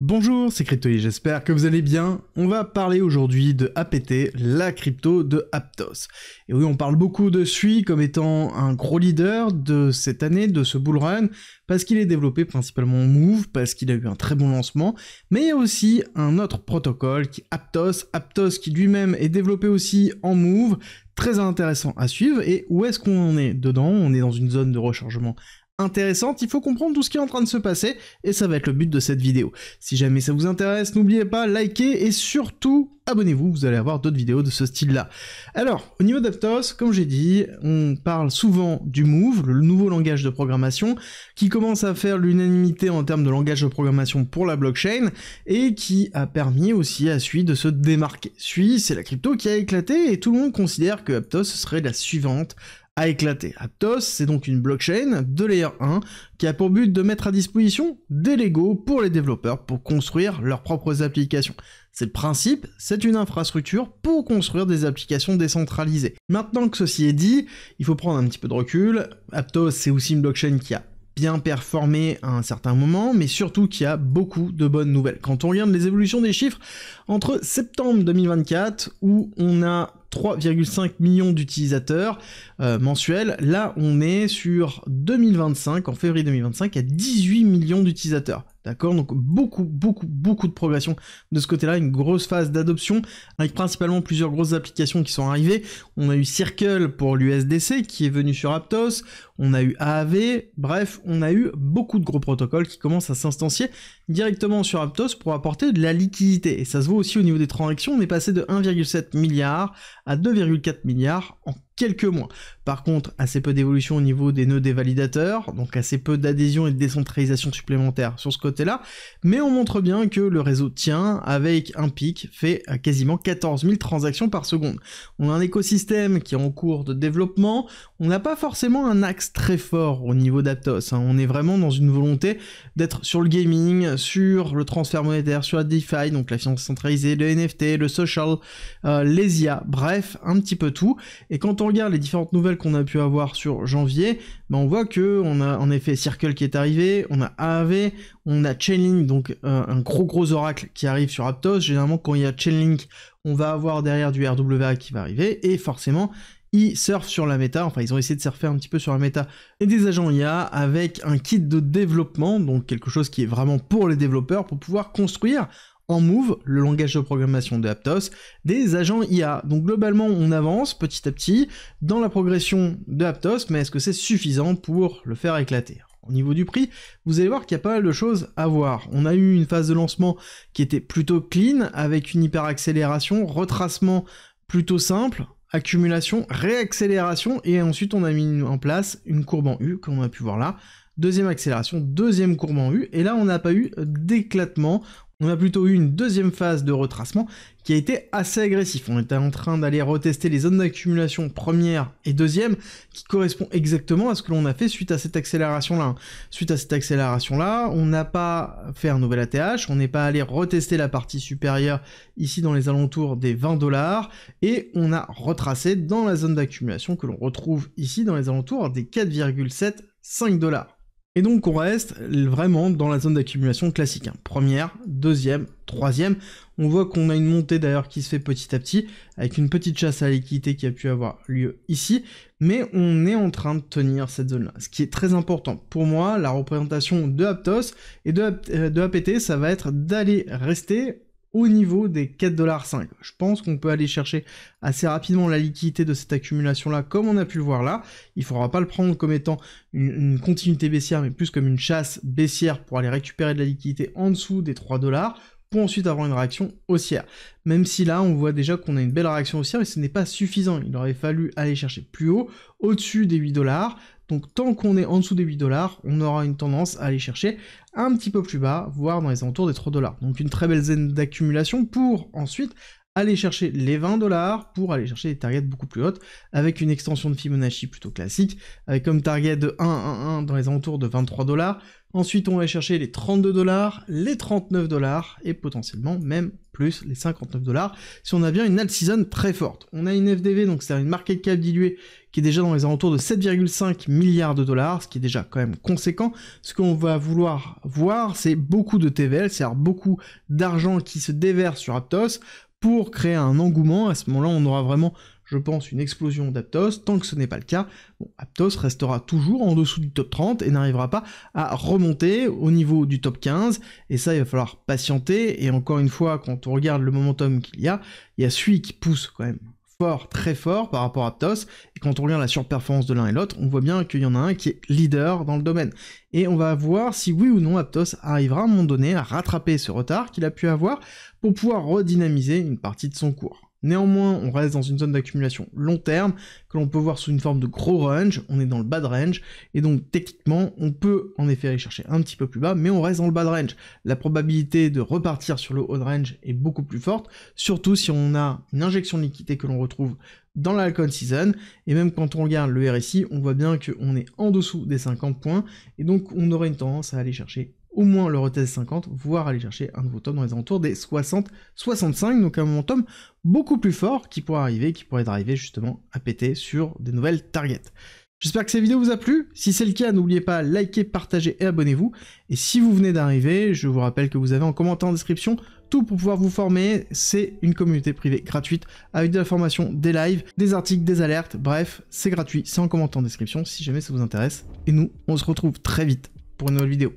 Bonjour, c'est Cryptoly, j'espère que vous allez bien. On va parler aujourd'hui de APT, la crypto de Aptos. Et oui, on parle beaucoup de SUI comme étant un gros leader de cette année, de ce bull run, parce qu'il est développé principalement en Move, parce qu'il a eu un très bon lancement, mais il y a aussi un autre protocole qui est Aptos qui lui-même est développé aussi en Move, très intéressant à suivre. Et où est-ce qu'on en est dedans? On est dans une zone de rechargement intéressante, il faut comprendre tout ce qui est en train de se passer, et ça va être le but de cette vidéo. Si jamais ça vous intéresse, n'oubliez pas, likez, et surtout, abonnez-vous, vous allez avoir d'autres vidéos de ce style-là. Alors, au niveau d'Aptos, comme j'ai dit, on parle souvent du Move, le nouveau langage de programmation, qui commence à faire l'unanimité en termes de langage de programmation pour la blockchain, et qui a permis aussi à SUI de se démarquer. SUI, c'est la crypto qui a éclaté, et tout le monde considère que Aptos serait la suivante à éclater. Aptos, c'est donc une blockchain de layer 1 qui a pour but de mettre à disposition des Lego pour les développeurs pour construire leurs propres applications. C'est le principe, c'est une infrastructure pour construire des applications décentralisées. Maintenant que ceci est dit, il faut prendre un petit peu de recul. Aptos, c'est aussi une blockchain qui a bien performé à un certain moment, mais surtout qui a beaucoup de bonnes nouvelles. Quand on regarde les évolutions des chiffres, entre septembre 2024, où on a 3,5 millions d'utilisateurs mensuels, là on est sur 2025, en février 2025, à 18 millions d'utilisateurs. D'accord, donc beaucoup de progression de ce côté-là, une grosse phase d'adoption, avec principalement plusieurs grosses applications qui sont arrivées. On a eu Circle pour l'USDC qui est venu sur Aptos, on a eu AAV, bref, on a eu beaucoup de gros protocoles qui commencent à s'instancier directement sur Aptos pour apporter de la liquidité. Et ça se voit aussi au niveau des transactions, on est passé de 1,7 milliard à 2,4 milliards en quelques mois. Par contre, assez peu d'évolution au niveau des nœuds des validateurs, donc assez peu d'adhésion et de décentralisation supplémentaire sur ce côté-là, mais on montre bien que le réseau tient avec un pic fait à quasiment 14 000 transactions par seconde. On a un écosystème qui est en cours de développement, on n'a pas forcément un axe très fort au niveau d'Aptos, on est vraiment dans une volonté d'être sur le gaming, sur le transfert monétaire, sur la DeFi, donc la finance centralisée, le NFT, le social, les IA, bref, un petit peu tout. Et quand on regarde les différentes nouvelles qu'on a pu avoir sur janvier, ben on voit que on a en effet Circle qui est arrivé, on a AAV, on a Chainlink, donc un gros oracle qui arrive sur Aptos. Généralement quand il y a Chainlink, on va avoir derrière du RWA qui va arriver, et forcément ils surfent sur la méta, enfin ils ont essayé de surfer un petit peu sur la méta et des agents IA avec un kit de développement, donc quelque chose qui est vraiment pour les développeurs, pour pouvoir construire en Move, le langage de programmation de Aptos, des agents IA. Donc globalement, on avance petit à petit dans la progression de Aptos, mais est-ce que c'est suffisant pour le faire éclater? Au niveau du prix, vous allez voir qu'il y a pas mal de choses à voir. On a eu une phase de lancement qui était plutôt clean, avec une hyper accélération, retracement plutôt simple, accumulation, réaccélération, et ensuite on a mis en place une courbe en U, comme on a pu voir là. Deuxième accélération, deuxième courbe en U, et là on n'a pas eu d'éclatement. On a plutôt eu une deuxième phase de retracement qui a été assez agressif. On était en train d'aller retester les zones d'accumulation première et deuxième, qui correspond exactement à ce que l'on a fait suite à cette accélération-là. Suite à cette accélération-là, on n'a pas fait un nouvel ATH, on n'est pas allé retester la partie supérieure ici dans les alentours des 20 $, et on a retracé dans la zone d'accumulation que l'on retrouve ici dans les alentours des 4,75 $. Et donc on reste vraiment dans la zone d'accumulation classique, hein. Première, deuxième, troisième, on voit qu'on a une montée d'ailleurs qui se fait petit à petit, avec une petite chasse à la liquidité qui a pu avoir lieu ici, mais on est en train de tenir cette zone-là. Ce qui est très important pour moi, la représentation de Aptos et de APT, ça va être d'aller rester au niveau des 4,5 $. Je pense qu'on peut aller chercher assez rapidement la liquidité de cette accumulation-là, comme on a pu le voir là. Il ne faudra pas le prendre comme étant une continuité baissière, mais plus comme une chasse baissière pour aller récupérer de la liquidité en dessous des 3 $, pour ensuite avoir une réaction haussière. Même si là, on voit déjà qu'on a une belle réaction haussière, mais ce n'est pas suffisant. Il aurait fallu aller chercher plus haut, au-dessus des 8 $. Donc tant qu'on est en dessous des 8 $, on aura une tendance à aller chercher un petit peu plus bas, voire dans les alentours des 3 $. Donc une très belle zone d'accumulation pour ensuite aller chercher les 20 $, pour aller chercher des targets beaucoup plus hautes, avec une extension de Fibonacci plutôt classique, avec comme target de 1,11 dans les alentours de 23 $, Ensuite, on va chercher les 32 $, les 39 $ et potentiellement même plus les 59 $ si on a bien une alt season très forte. On a une FDV, donc c'est une market cap diluée qui est déjà dans les alentours de 7,5 milliards $, ce qui est déjà quand même conséquent. Ce qu'on va vouloir voir, c'est beaucoup de TVL, c'est-à-dire beaucoup d'argent qui se déverse sur Aptos pour créer un engouement. À ce moment-là, on aura vraiment, je pense, une explosion d'Aptos. Tant que ce n'est pas le cas, bon, Aptos restera toujours en dessous du top 30 et n'arrivera pas à remonter au niveau du top 15. Et ça, il va falloir patienter. Et encore une fois, quand on regarde le momentum qu'il y a celui qui pousse quand même fort, très fort par rapport à Aptos. Et quand on regarde la surperformance de l'un et l'autre, on voit bien qu'il y en a un qui est leader dans le domaine. Et on va voir si oui ou non Aptos arrivera à un moment donné à rattraper ce retard qu'il a pu avoir pour pouvoir redynamiser une partie de son cours. Néanmoins, on reste dans une zone d'accumulation long terme, que l'on peut voir sous une forme de gros range, on est dans le bas de range, et donc techniquement, on peut en effet aller chercher un petit peu plus bas, mais on reste dans le bas de range. La probabilité de repartir sur le haut de range est beaucoup plus forte, surtout si on a une injection de liquidité que l'on retrouve dans l'alcohol season, et même quand on regarde le RSI, on voit bien qu'on est en dessous des 50 points, et donc on aurait une tendance à aller chercher au moins le retest 50, voire aller chercher un nouveau top dans les alentours des 60-65, donc un momentum beaucoup plus fort qui pourrait arriver justement à péter sur des nouvelles targets. J'espère que cette vidéo vous a plu. Si c'est le cas, n'oubliez pas, likez, partagez et abonnez-vous. Et si vous venez d'arriver, je vous rappelle que vous avez en commentaire en description tout pour pouvoir vous former. C'est une communauté privée gratuite avec de la formation, des lives, des articles, des alertes. Bref, c'est gratuit, c'est en commentaire en description si jamais ça vous intéresse. Et nous, on se retrouve très vite pour une nouvelle vidéo.